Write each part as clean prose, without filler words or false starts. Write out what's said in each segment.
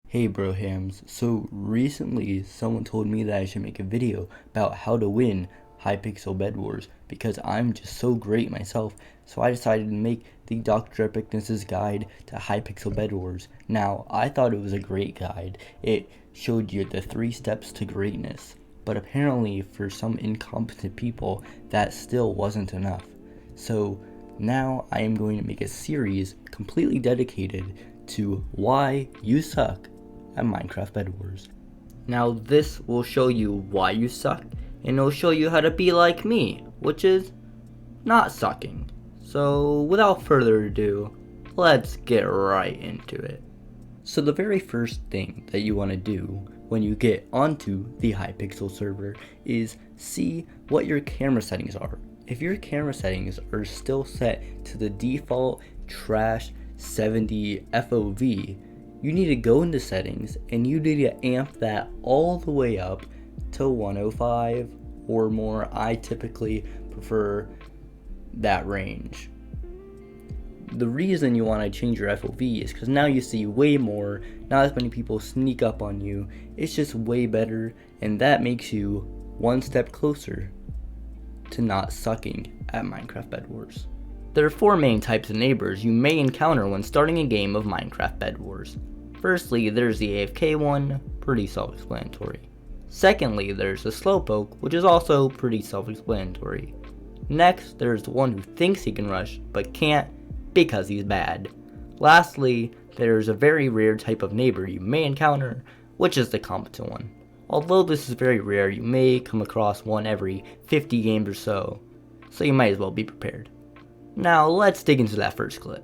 Hey brohams, so recently someone told me that I should make a video about how to win Hypixel Bedwars because I'm just so great myself, so I decided to make the DoctorEpicness guide to Hypixel Bedwars. Now, I thought it was a great guide. It showed you the 3 steps to greatness, but apparently for some incompetent people that still wasn't enough. So now I am going to make a series completely dedicated to why you suck at Minecraft Bedwars. Now this will show you why you suck, and it'll show you how to be like me, which is not sucking. So without further ado, let's get right into it. So the very first thing that you want to do when you get onto the Hypixel server is see what your camera settings are. If your camera settings are still set to the default trash 70 FOV, you need to go into settings and you need to amp that all the way up to 105 or more. I typically prefer that range. The reason you want to change your FOV is because now you see way more, not as many people sneak up on you. It's just way better, and that makes you one step closer to not sucking at Minecraft Bedwars. There are 4 main types of neighbors you may encounter when starting a game of Minecraft Bedwars. Firstly, there's the AFK one, pretty self-explanatory. Secondly, there's the slowpoke, which is also pretty self-explanatory. Next, there's the one who thinks he can rush, but can't because he's bad. Lastly, there's a very rare type of neighbor you may encounter, which is the competent one. Although this is very rare, you may come across one every 50 games or so you might as well be prepared. Now let's dig into that first clip.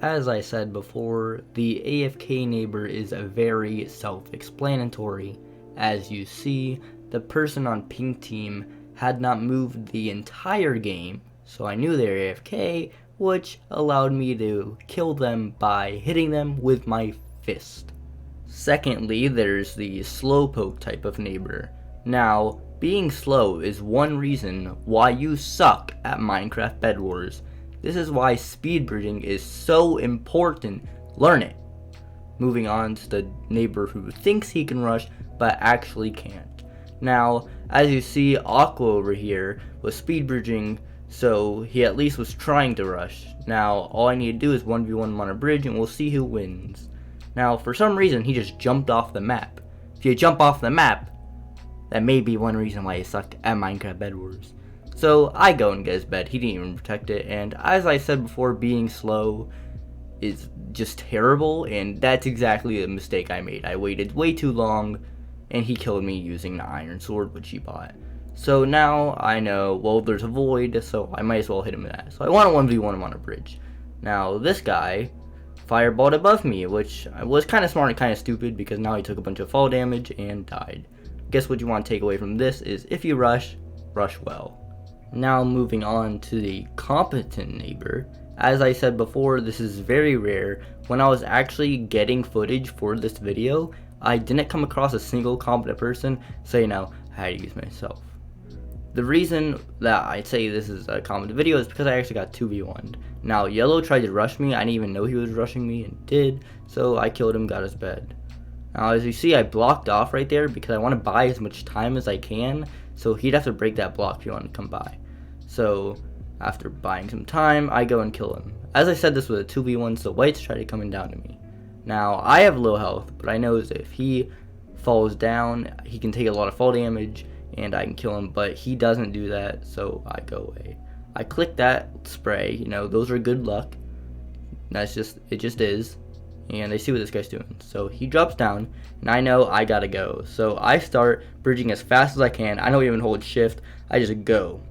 As I said before, the AFK neighbor is very self-explanatory. As you see, the person on pink team had not moved the entire game, so I knew they were AFK, which allowed me to kill them by hitting them with my fist. Secondly, there's the slowpoke type of neighbor. Now, being slow is one reason why you suck at Minecraft Bedwars. This is why speed bridging is so important. Learn it. Moving on to the neighbor who thinks he can rush but actually can't. Now, as you see, Aqua over here was speed bridging, so he at least was trying to rush. Now, all I need to do is 1v1 him on a bridge and we'll see who wins. Now, for some reason, he just jumped off the map. If you jump off the map, that may be one reason why he sucked at Minecraft Bedwars. So I go and get his bed. He didn't even protect it, and as I said before, being slow is just terrible, and that's exactly the mistake I made. I waited way too long, and he killed me using the iron sword, which he bought. So now I know, well, there's a void, so I might as well hit him with that. So I want to 1v1 him on a bridge. Now this guy fireballed above me, which was kind of smart and kind of stupid because now he took a bunch of fall damage and died. Guess what you want to take away from this is if you rush well. Now moving on to the competent neighbor. As I said before, this is very rare. When I was actually getting footage for this video, I didn't come across a single competent person saying how to use myself. The reason that I say this is a competent video is because I actually got 2v1'd. Now yellow tried to rush me. I didn't even know he was rushing me and did, so I killed him, got his bed. Now as you see, I blocked off right there because I want to buy as much time as I can, so he'd have to break that block if he wanted to come by. So after buying some time, I go and kill him. As I said, this was a 2v1, so white's tried to coming down to me. Now I have low health, but I know if he falls down, he can take a lot of fall damage and I can kill him, but he doesn't do that, so I go away. I click that spray, those are good luck. It just is. And I see what this guy's doing. So he drops down, and I know I gotta go. So I start bridging as fast as I can. I don't even hold shift, I just go.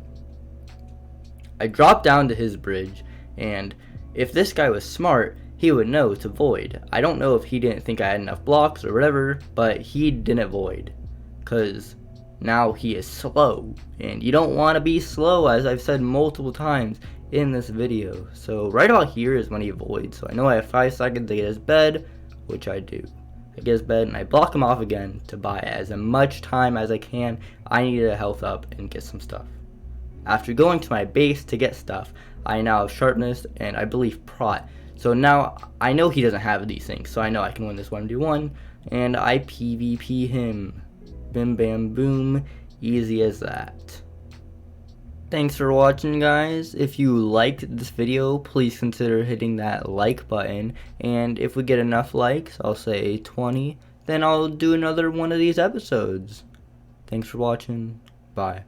I drop down to his bridge, and if this guy was smart, he would know to void. I don't know if he didn't think I had enough blocks or whatever, but he didn't void. Because now he is slow, and you don't want to be slow, as I've said multiple times in this video. So right about here is when he voids, so I know I have 5 seconds to get his bed, which I do. I get his bed and I block him off again to buy as much time as I can. I need a health up and get some stuff. After going to my base to get stuff, I now have sharpness and I believe prot, So now I know he doesn't have these things, so I know I can win this 1v1, and I PvP him. Bim bam boom, easy as that. Thanks for watching, guys. If you liked this video, please consider hitting that like button, and if we get enough likes, I'll say 20, then I'll do another one of these episodes. Thanks for watching. Bye.